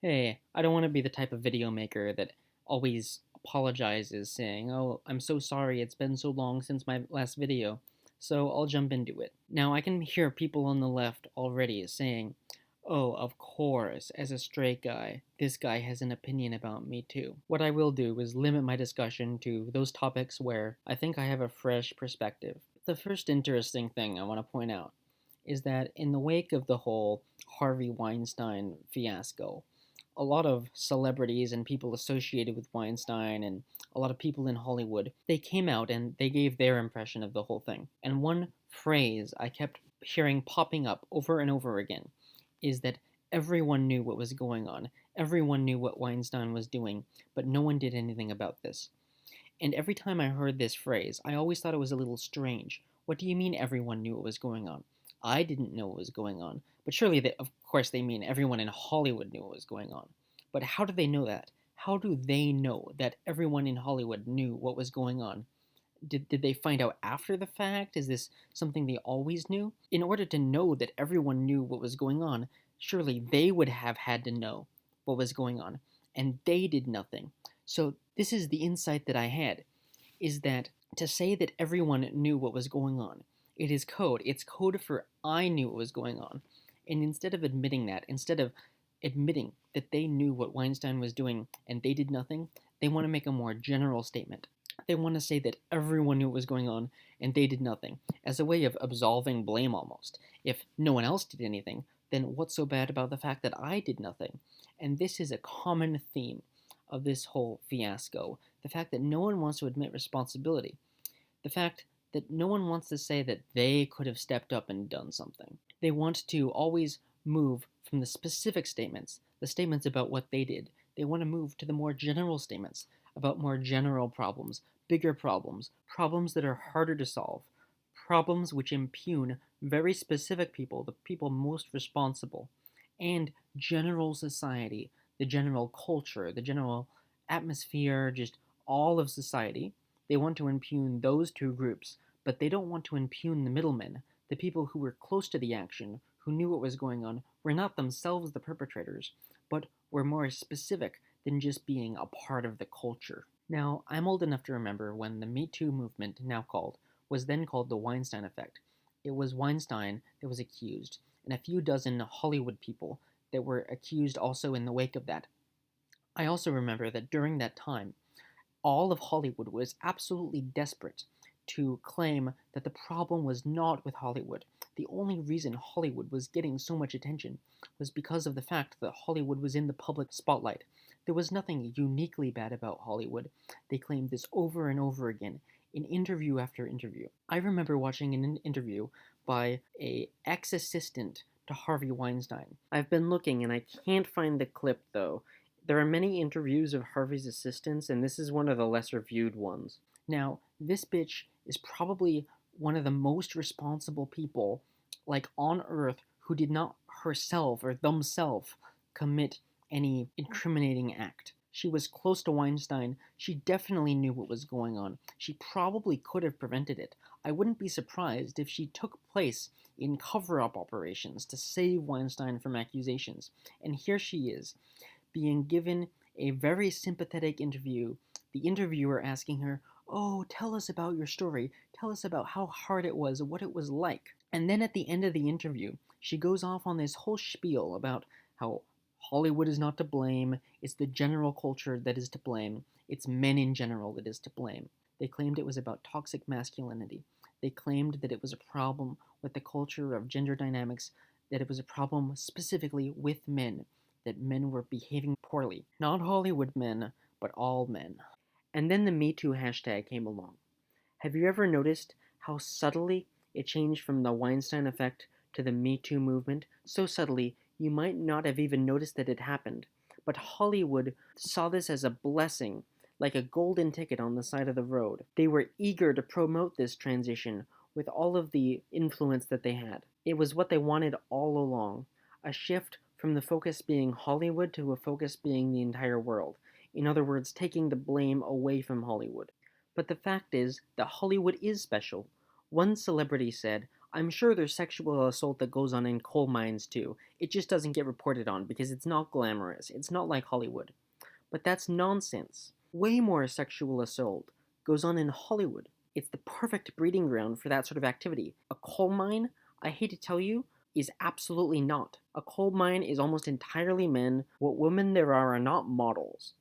Hey, I don't want to be the type of video maker that always apologizes, saying, "Oh, I'm so sorry, it's been so long since my last video," so I'll jump into it. Now, I can hear people on the left already saying, "Oh, of course, as a straight guy, this guy has an opinion about me too." What I will do is limit my discussion to those topics where I think I have a fresh perspective. The first interesting thing I want to point out is that in the wake of the whole Harvey Weinstein fiasco, a lot of celebrities and people associated with Weinstein and a lot of people in Hollywood, they came out and they gave their impression of the whole thing. And one phrase I kept hearing popping up over and over again is that everyone knew what was going on. Everyone knew what Weinstein was doing, but no one did anything about this. And every time I heard this phrase, I always thought it was a little strange. What do you mean everyone knew what was going on? I didn't know what was going on. But surely, of course, they mean everyone in Hollywood knew what was going on. But how do they know that? How do they know that everyone in Hollywood knew what was going on? Did they find out after the fact? Is this something they always knew? In order to know that everyone knew what was going on, surely they would have had to know what was going on. And they did nothing. So this is the insight that I had, is that to say that everyone knew what was going on, it is code. It's code for I knew what was going on. And instead of admitting that, instead of admitting that they knew what Weinstein was doing and they did nothing, they want to make a more general statement. They want to say that everyone knew what was going on and they did nothing, as a way of absolving blame almost. If no one else did anything, then what's so bad about the fact that I did nothing? And this is a common theme of this whole fiasco, the fact that no one wants to admit responsibility, the fact that no one wants to say that they could have stepped up and done something. They want to always move from the specific statements, the statements about what they did. They want to move to the more general statements about more general problems, bigger problems, problems that are harder to solve, problems which impugn very specific people, the people most responsible, and general society, the general culture, the general atmosphere, just all of society. They want to impugn those two groups, but they don't want to impugn the middlemen, the people who were close to the action, who knew what was going on, were not themselves the perpetrators, but were more specific than just being a part of the culture. Now, I'm old enough to remember when the Me2 movement, now called, was then called the Weinstein Effect. It was Weinstein that was accused, and a few dozen Hollywood people that were accused also in the wake of that. I also remember that during that time, all of Hollywood was absolutely desperate to claim that the problem was not with Hollywood. The only reason Hollywood was getting so much attention was because of the fact that Hollywood was in the public spotlight. There was nothing uniquely bad about Hollywood. They claimed this over and over again in interview after interview. I remember watching an interview by a ex-assistant to Harvey Weinstein. I've been looking and I can't find the clip though. There are many interviews of Harvey's assistants, and this is one of the lesser viewed ones. Now, this bitch is probably one of the most responsible people, like on earth, who did not herself or themselves commit any incriminating act. She was close to Weinstein. She definitely knew what was going on. She probably could have prevented it. I wouldn't be surprised if she took place in cover up operations to save Weinstein from accusations. And here she is, being given a very sympathetic interview, the interviewer asking her, "Oh, tell us about your story. Tell us about how hard it was, what it was like." And then at the end of the interview, she goes off on this whole spiel about how Hollywood is not to blame, it's the general culture that is to blame, it's men in general that is to blame. They claimed it was about toxic masculinity. They claimed that it was a problem with the culture of gender dynamics, that it was a problem specifically with men, that men were behaving poorly. Not Hollywood men, but all men. And then the Me2 hashtag came along. Have you ever noticed how subtly it changed from the Weinstein effect to the Me Too movement? So subtly, you might not have even noticed that it happened. But Hollywood saw this as a blessing, like a golden ticket on the side of the road. They were eager to promote this transition with all of the influence that they had. It was what they wanted all along, a shift from the focus being Hollywood to a focus being the entire world. In other words, taking the blame away from Hollywood. But the fact is that Hollywood is special. One celebrity said, I'm sure there's sexual assault that goes on in coal mines too. It just doesn't get reported on because it's not glamorous. It's not like Hollywood. But that's nonsense. Way more sexual assault goes on in Hollywood. It's the perfect breeding ground for that sort of activity. A coal mine, I hate to tell you, is absolutely not. A coal mine is almost entirely men. What women there are not models.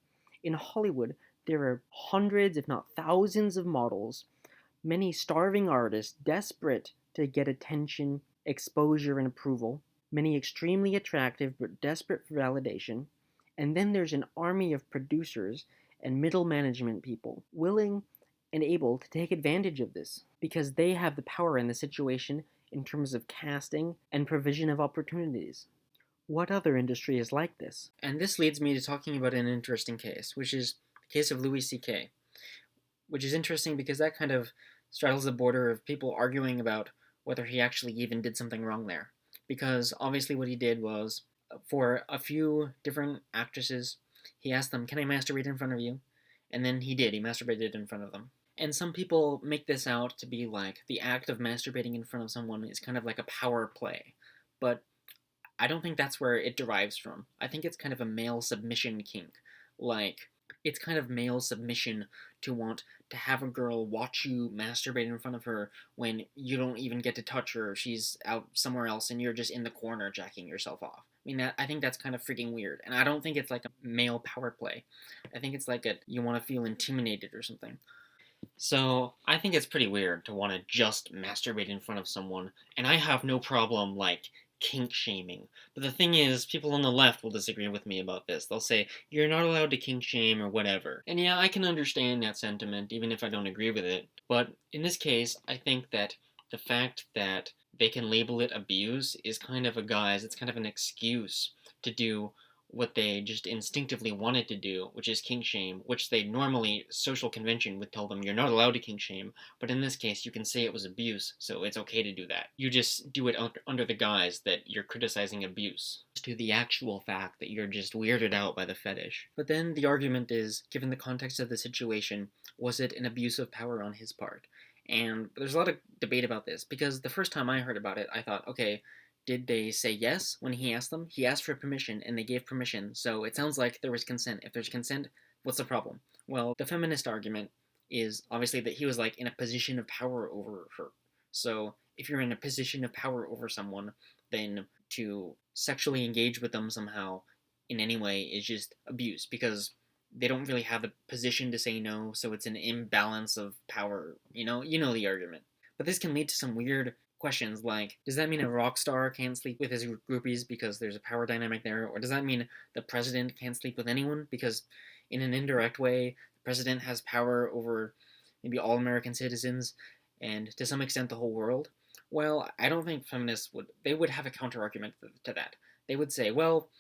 In Hollywood, there are hundreds, if not thousands, of models, many starving artists desperate to get attention, exposure, and approval, many extremely attractive but desperate for validation, and then there's an army of producers and middle management people willing and able to take advantage of this because they have the power in the situation in terms of casting and provision of opportunities. What other industry is like this? And this leads me to talking about an interesting case, which is the case of Louis C.K., which is interesting because that kind of straddles the border of people arguing about whether he actually even did something wrong there. Because obviously, what he did was, for a few different actresses, he asked them, "Can I masturbate in front of you?" And then he did. He masturbated in front of them. And some people make this out to be like the act of masturbating in front of someone is kind of like a power play. But I don't think that's where it derives from. I think it's kind of a male submission kink. Like, it's kind of male submission to want to have a girl watch you masturbate in front of her when you don't even get to touch her. She's out somewhere else and you're just in the corner jacking yourself off. I mean, I think that's kind of freaking weird. And I don't think it's like a male power play. I think it's like you want to feel intimidated or something. So I think it's pretty weird to want to just masturbate in front of someone, and I have no problem like kink shaming. But the thing is, people on the left will disagree with me about this. They'll say you're not allowed to kink shame or whatever. And yeah, I can understand that sentiment even if I don't agree with it. But in this case, I think that the fact that they can label it abuse is kind of a guise, it's kind of an excuse to do what they just instinctively wanted to do, which is kink shame, which they normally, social convention would tell them you're not allowed to kink shame, but in this case you can say it was abuse, so it's okay to do that. You just do it under the guise that you're criticizing abuse, to the actual fact that you're just weirded out by the fetish. But then the argument is, given the context of the situation, was it an abuse of power on his part? And there's a lot of debate about this, because the first time I heard about it, I thought, okay, did they say yes when he asked them? He asked for permission, and they gave permission, so it sounds like there was consent. If there's consent, what's the problem? Well, the feminist argument is obviously that he was like in a position of power over her. So if you're in a position of power over someone, then to sexually engage with them somehow in any way is just abuse, because they don't really have a position to say no, so it's an imbalance of power. You know the argument. But this can lead to some weird questions like, does that mean a rock star can't sleep with his groupies because there's a power dynamic there? Or does that mean the president can't sleep with anyone because, in an indirect way, the president has power over maybe all American citizens and to some extent the whole world? Well, I don't think feminists would have a counter argument to that. They would say, well,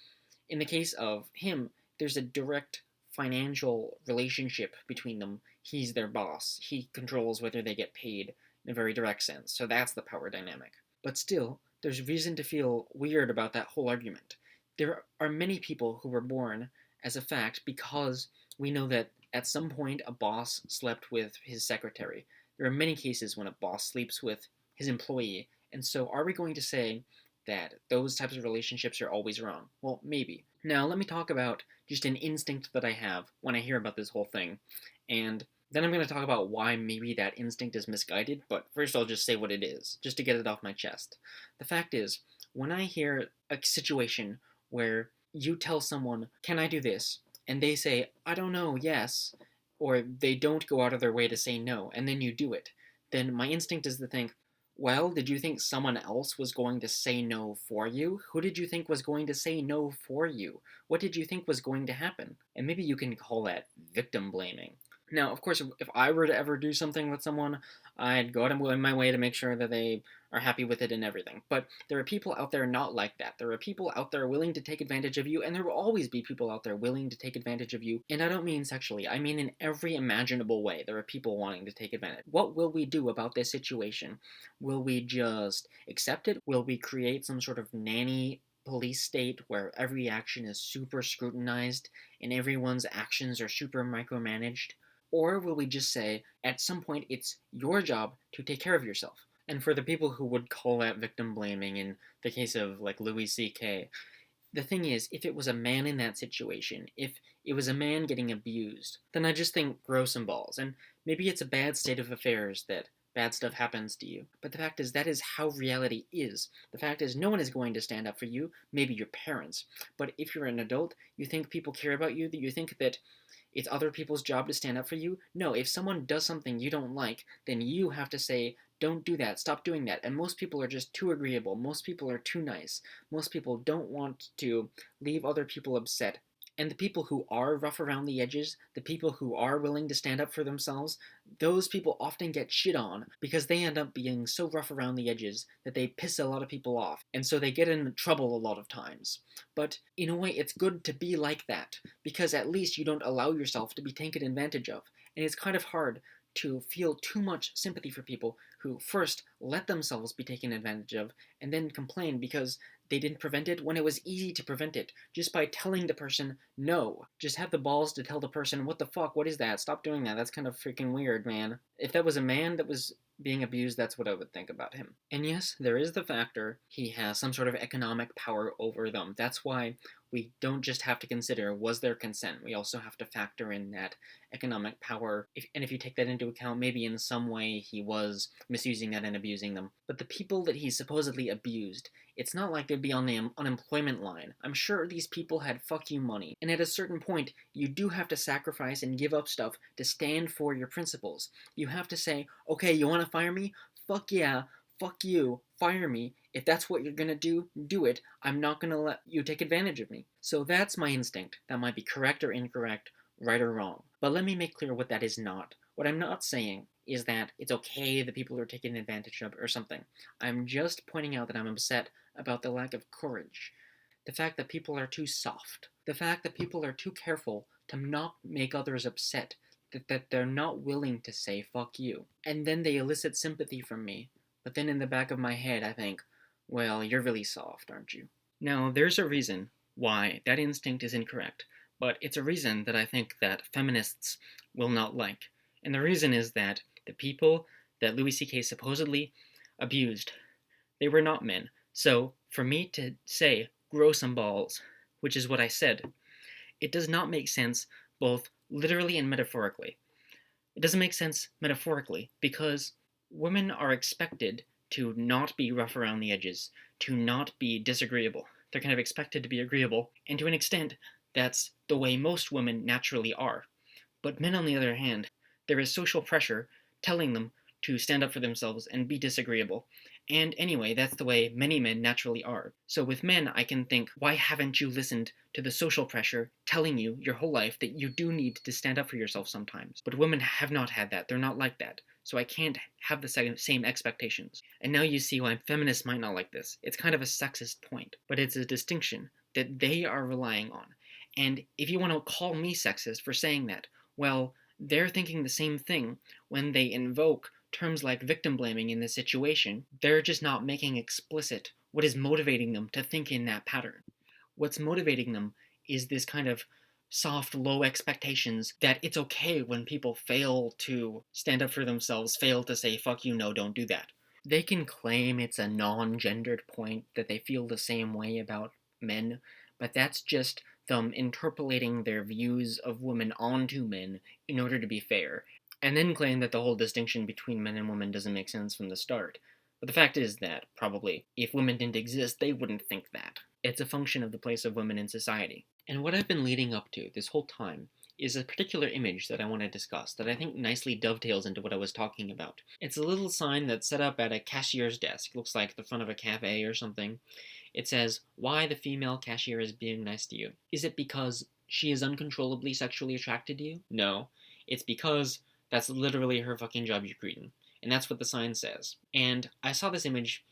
in the case of him, there's a direct financial relationship between them. He's their boss. He controls whether they get paid in a very direct sense, so that's the power dynamic. But still, there's reason to feel weird about that whole argument. There are many people who were born as a fact because we know that at some point a boss slept with his secretary. There are many cases when a boss sleeps with his employee, and so are we going to say that those types of relationships are always wrong? Well, maybe. Now, let me talk about just an instinct that I have when I hear about this whole thing, and then I'm going to talk about why maybe that instinct is misguided, but first I'll just say what it is, just to get it off my chest. The fact is, when I hear a situation where you tell someone, "Can I do this?" and they say, "I don't know, yes," or they don't go out of their way to say no, and then you do it, then my instinct is to think, well, did you think someone else was going to say no for you? Who did you think was going to say no for you? What did you think was going to happen? And maybe you can call that victim blaming. Now, of course, if I were to ever do something with someone, I'd go out of my way to make sure that they are happy with it and everything. But there are people out there not like that. There are people out there willing to take advantage of you, and there will always be people out there willing to take advantage of you. And I don't mean sexually, I mean in every imaginable way. There are people wanting to take advantage. What will we do about this situation? Will we just accept it? Will we create some sort of nanny police state where every action is super scrutinized and everyone's actions are super micromanaged? Or will we just say, at some point, it's your job to take care of yourself? And for the people who would call that victim blaming in the case of like Louis C.K., the thing is, if it was a man in that situation, if it was a man getting abused, then I just think grow some balls. And maybe it's a bad state of affairs that bad stuff happens to you. But the fact is, that is how reality is. The fact is, no one is going to stand up for you, maybe your parents. But if you're an adult, you think people care about you, that you think that it's other people's job to stand up for you? No, if someone does something you don't like, then you have to say, don't do that, stop doing that. And most people are just too agreeable. Most people are too nice. Most people don't want to leave other people upset. And the people who are rough around the edges, the people who are willing to stand up for themselves, those people often get shit on because they end up being so rough around the edges that they piss a lot of people off. And so they get in trouble a lot of times. But in a way, it's good to be like that because at least you don't allow yourself to be taken advantage of. And it's kind of hard to feel too much sympathy for people who first let themselves be taken advantage of and then complain because they didn't prevent it when it was easy to prevent it just by telling the person no. Just have the balls to tell the person, what the fuck, what is that? Stop doing that. That's kind of freaking weird, man. If that was a man that was being abused, that's what I would think about him. And yes, there is the factor he has some sort of economic power over them. That's why we don't just have to consider was there consent. We also have to factor in that economic power. And if you take that into account, maybe in some way he was misusing that and abusing them. But the people that he supposedly abused, it's not like they'd be on the unemployment line. I'm sure these people had fuck you money. And at a certain point, you do have to sacrifice and give up stuff to stand for your principles. You have to say, okay, you want to fire me? Fuck yeah. Fuck you. Fire me. If that's what you're gonna do, do it. I'm not gonna let you take advantage of me. So that's my instinct. That might be correct or incorrect, right or wrong. But let me make clear what that is not. What I'm not saying is that it's okay that people are taken advantage of or something. I'm just pointing out that I'm upset about the lack of courage. The fact that people are too soft. The fact that people are too careful to not make others upset. That they're not willing to say fuck you. And then they elicit sympathy from me. But then in the back of my head I think, well, you're really soft, aren't you? Now, there's a reason why that instinct is incorrect, but it's a reason that I think that feminists will not like. And the reason is that the people that Louis C.K. supposedly abused, they were not men. So, for me to say, grow some balls, which is what I said, it does not make sense both literally and metaphorically. It doesn't make sense metaphorically because women are expected to not be rough around the edges, to not be disagreeable. They're kind of expected to be agreeable, and to an extent, that's the way most women naturally are. But men, on the other hand, there is social pressure telling them to stand up for themselves and be disagreeable. And anyway, that's the way many men naturally are. So with men, I can think, why haven't you listened to the social pressure telling you your whole life that you do need to stand up for yourself sometimes? But women have not had that. They're not like that. So I can't have the same expectations. And now you see why feminists might not like this. It's kind of a sexist point, but it's a distinction that they are relying on. And if you want to call me sexist for saying that, well, they're thinking the same thing when they invoke terms like victim blaming in this situation. They're just not making explicit what is motivating them to think in that pattern. What's motivating them is this kind of soft, low expectations that it's okay when people fail to stand up for themselves, fail to say, fuck you, no, don't do that. They can claim it's a non-gendered point, that they feel the same way about men, but that's just them interpolating their views of women onto men in order to be fair, and then claim that the whole distinction between men and women doesn't make sense from the start. But the fact is that, probably, if women didn't exist, they wouldn't think that. It's a function of the place of women in society. And what I've been leading up to this whole time is a particular image that I want to discuss that I think nicely dovetails into what I was talking about. It's a little sign that's set up at a cashier's desk. It looks like the front of a cafe or something. It says, "Why the female cashier is being nice to you. Is it because she is uncontrollably sexually attracted to you? No. It's because that's literally her fucking job you're greeting." And that's what the sign says. And I saw this image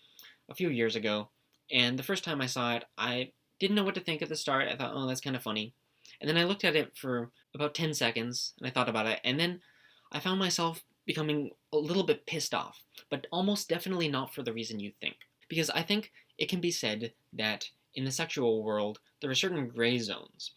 a few years ago, and the first time I saw it, I didn't know what to think at the start. I thought, oh, that's kind of funny. And then I looked at it for about 10 seconds, and I thought about it, and then I found myself becoming a little bit pissed off, but almost definitely not for the reason you think. Because I think it can be said that in the sexual world, there are certain gray zones.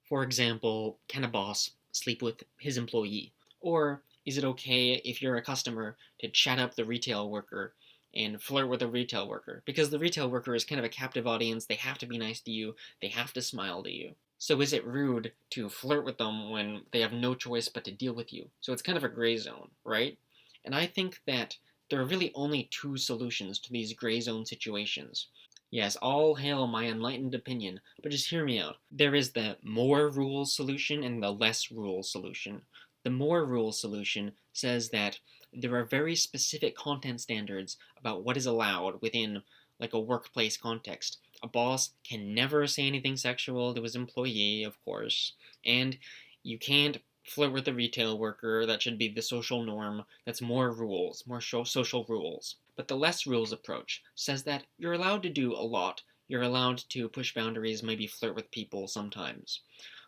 For example, can a boss sleep with his employee? Or is it okay if you're a customer to chat up the retail worker and flirt with a retail worker, because the retail worker is kind of a captive audience. They have to be nice to you, they have to smile to you. So is it rude to flirt with them when they have no choice but to deal with you? So it's kind of a gray zone, right? And I think that there are really only two solutions to these gray zone situations. Yes, all hail my enlightened opinion, but just hear me out. There is the more rules solution and the less rules solution. The more rules solution says that there are very specific content standards about what is allowed within like a workplace context. A boss can never say anything sexual to his employee, of course, and you can't flirt with a retail worker. That should be the social norm. That's more rules, more social rules. But the less rules approach says that you're allowed to do a lot. You're allowed to push boundaries, maybe flirt with people sometimes.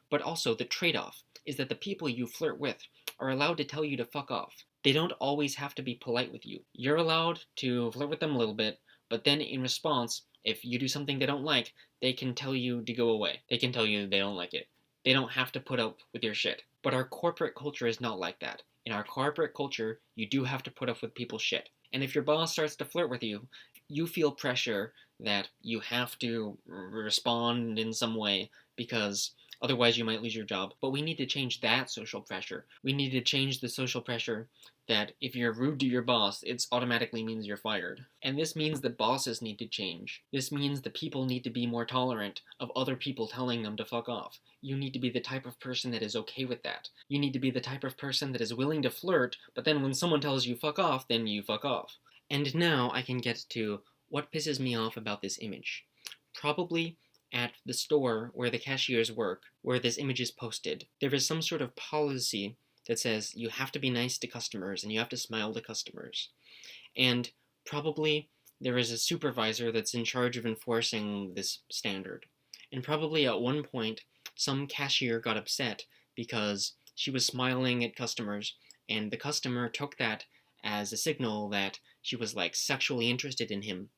But also, the trade off is that the people you flirt with are allowed to tell you to fuck off. They don't always have to be polite with you. You're allowed to flirt with them a little bit, but then in response, if you do something they don't like, they can tell you to go away. They can tell you they don't like it. They don't have to put up with your shit. But our corporate culture is not like that. In our corporate culture, you do have to put up with people's shit. And if your boss starts to flirt with you, you feel pressure that you have to respond in some way because otherwise you might lose your job. But we need to change that social pressure. We need to change the social pressure that if you're rude to your boss, it automatically means you're fired. And this means that bosses need to change. This means that people need to be more tolerant of other people telling them to fuck off. You need to be the type of person that is okay with that. You need to be the type of person that is willing to flirt, but then when someone tells you fuck off, then you fuck off. And now I can get to what pisses me off about this image. Probably at the store where the cashiers work, where this image is posted, there is some sort of policy that says you have to be nice to customers and you have to smile to customers. And probably there is a supervisor that's in charge of enforcing this standard. And probably at one point, some cashier got upset because she was smiling at customers, and the customer took that as a signal that she was like sexually interested in him,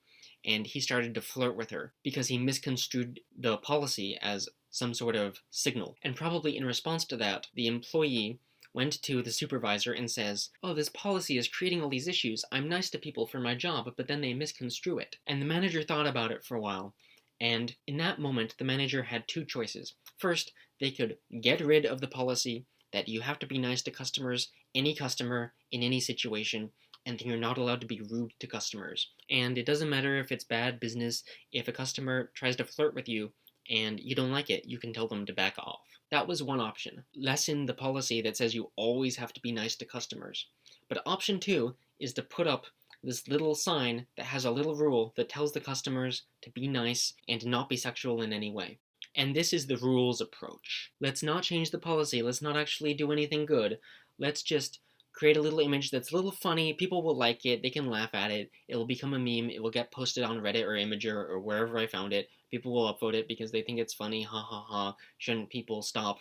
and he started to flirt with her because he misconstrued the policy as some sort of signal. And probably in response to that, the employee went to the supervisor and says, "Oh, this policy is creating all these issues. I'm nice to people for my job, but then they misconstrue it." And the manager thought about it for a while, and in that moment, the manager had two choices. First, they could get rid of the policy that you have to be nice to customers, any customer, in any situation, and then you're not allowed to be rude to customers. And it doesn't matter if it's bad business, if a customer tries to flirt with you and you don't like it, you can tell them to back off. That was one option. Lessen the policy that says you always have to be nice to customers. But option two is to put up this little sign that has a little rule that tells the customers to be nice and to not be sexual in any way. And this is the rules approach. Let's not change the policy. Let's not actually do anything good. Let's just create a little image that's a little funny. People will like it. They can laugh at it. It will become a meme. It will get posted on Reddit or Imager or wherever I found it. People will upvote it because they think it's funny. Ha ha ha. Shouldn't people stop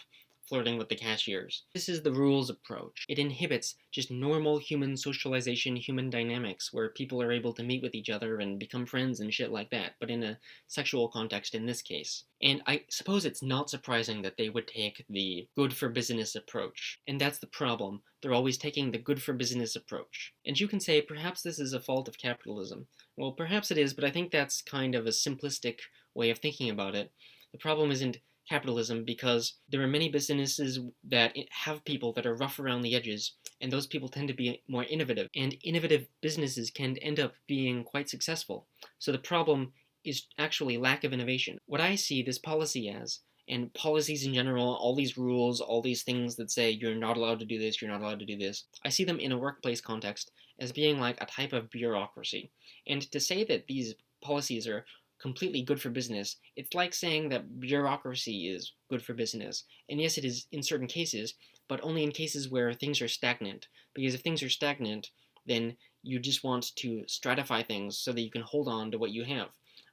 flirting with the cashiers? This is the rules approach. It inhibits just normal human socialization, human dynamics, where people are able to meet with each other and become friends and shit like that, but in a sexual context in this case. And I suppose it's not surprising that they would take the good for business approach. And that's the problem. They're always taking the good for business approach. And you can say, perhaps this is a fault of capitalism. Well, perhaps it is, but I think that's kind of a simplistic way of thinking about it. The problem isn't capitalism because there are many businesses that have people that are rough around the edges, and those people tend to be more innovative, and innovative businesses can end up being quite successful. So the problem is actually lack of innovation. What I see this policy as, and policies in general, all these rules, all these things that say you're not allowed to do this, you're not allowed to do this, I see them in a workplace context as being like a type of bureaucracy. And to say that these policies are completely good for business, it's like saying that bureaucracy is good for business. And yes, it is in certain cases, but only in cases where things are stagnant. Because if things are stagnant, then you just want to stratify things so that you can hold on to what you have.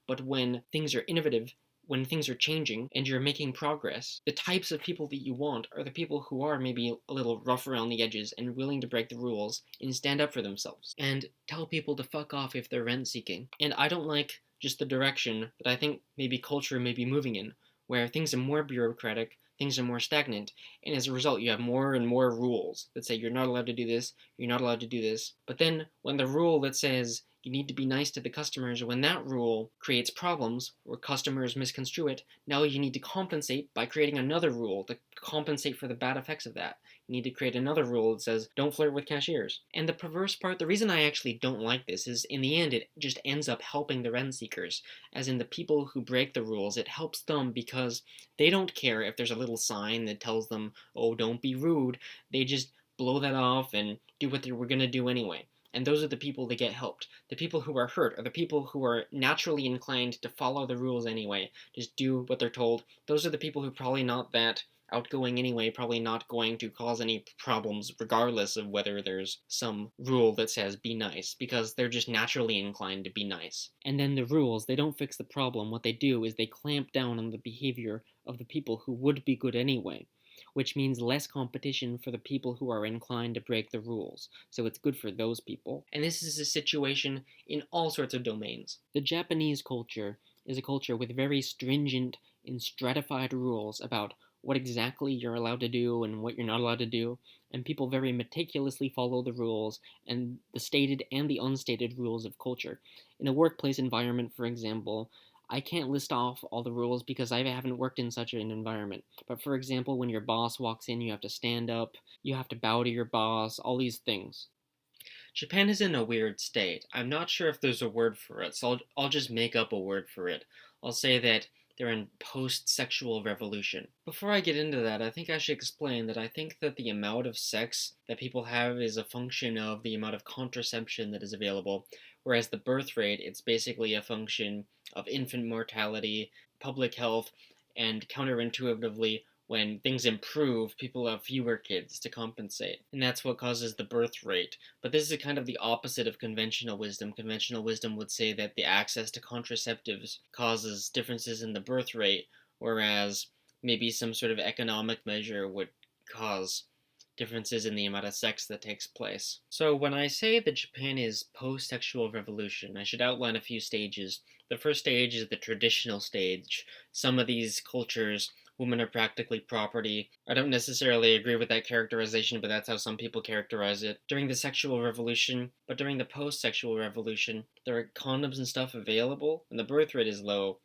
But when things are innovative, when things are changing and you're making progress, the types of people that you want are the people who are maybe a little rough around the edges and willing to break the rules and stand up for themselves and tell people to fuck off if they're rent seeking. And I don't like just the direction that I think maybe culture may be moving in, where things are more bureaucratic, things are more stagnant, and as a result you have more and more rules that say you're not allowed to do this, you're not allowed to do this. But then when the rule that says you need to be nice to the customers. When that rule creates problems where customers misconstrue it, now you need to compensate by creating another rule to compensate for the bad effects of that. You need to create another rule that says don't flirt with cashiers. And the perverse part, the reason I actually don't like this is in the end it just ends up helping the rent seekers. As in the people who break the rules, it helps them because they don't care if there's a little sign that tells them, oh, don't be rude. They just blow that off and do what they were going to do anyway. And those are the people that get helped. The people who are hurt are the people who are naturally inclined to follow the rules anyway, just do what they're told. Those are the people who are probably not that outgoing anyway, probably not going to cause any problems regardless of whether there's some rule that says be nice, because they're just naturally inclined to be nice. And then the rules, they don't fix the problem. What they do is they clamp down on the behavior of the people who would be good anyway, which means less competition for the people who are inclined to break the rules. So it's good for those people. And this is a situation in all sorts of domains. The Japanese culture is a culture with very stringent and stratified rules about what exactly you're allowed to do and what you're not allowed to do, and people very meticulously follow the rules and the stated and the unstated rules of culture. In a workplace environment, for example, I can't list off all the rules because I haven't worked in such an environment. But for example, when your boss walks in, you have to stand up, you have to bow to your boss, all these things. Japan is in a weird state. I'm not sure if there's a word for it, so I'll just make up a word for it. I'll say that they're in post-sexual revolution. Before I get into that, I think I should explain that I think that the amount of sex that people have is a function of the amount of contraception that is available, whereas the birth rate, it's basically a function of infant mortality, public health, and counterintuitively, when things improve, people have fewer kids to compensate. And that's what causes the birth rate. But this is kind of the opposite of conventional wisdom. Conventional wisdom would say that the access to contraceptives causes differences in the birth rate, whereas maybe some sort of economic measure would cause differences in the amount of sex that takes place. So when I say that Japan is post-sexual revolution, I should outline a few stages. The first stage is the traditional stage. Some of these cultures, women are practically property. I don't necessarily agree with that characterization, but that's how some people characterize it. During the sexual revolution, but during the post-sexual revolution, there are condoms and stuff available, and the birth rate is low,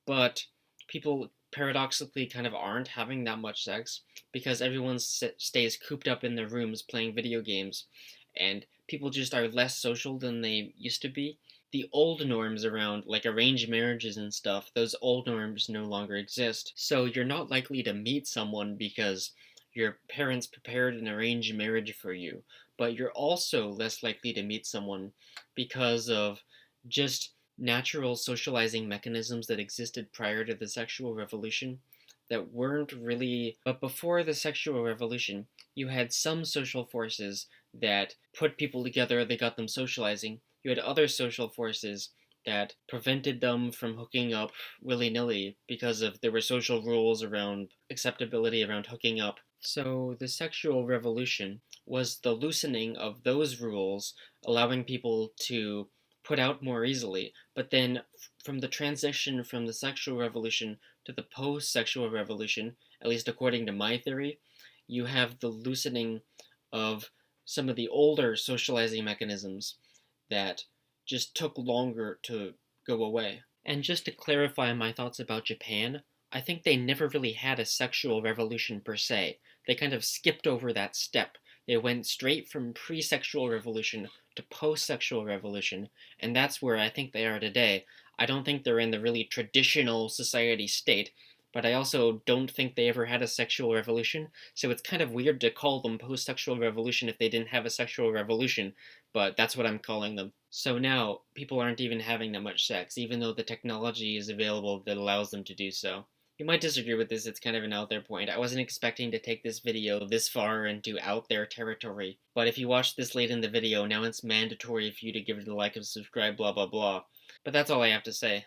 but people paradoxically kind of aren't having that much sex because everyone stays cooped up in their rooms playing video games, and people just are less social than they used to be. The old norms around, like arranged marriages and stuff, those old norms no longer exist. So you're not likely to meet someone because your parents prepared an arranged marriage for you, but you're also less likely to meet someone because of just natural socializing mechanisms that existed prior to the sexual revolution that weren't really. But before the sexual revolution, you had some social forces that put people together, they got them socializing. You had other social forces that prevented them from hooking up willy-nilly because of there were social rules around acceptability around hooking up. So the sexual revolution was the loosening of those rules, allowing people to put out more easily. But then from the transition from the sexual revolution to the post-sexual revolution, at least according to my theory, you have the loosening of some of the older socializing mechanisms that just took longer to go away. And just to clarify my thoughts about Japan, I think they never really had a sexual revolution per se. They kind of skipped over that step. They went straight from pre-sexual revolution to post-sexual revolution, and that's where I think they are today. I don't think they're in the really traditional society state, but I also don't think they ever had a sexual revolution, so it's kind of weird to call them post-sexual revolution if they didn't have a sexual revolution, but that's what I'm calling them. So now, people aren't even having that much sex, even though the technology is available that allows them to do so. You might disagree with this, it's kind of an out there point. I wasn't expecting to take this video this far into out there territory, but if you watched this late in the video, now it's mandatory for you to give it a like and subscribe, blah blah blah. But that's all I have to say.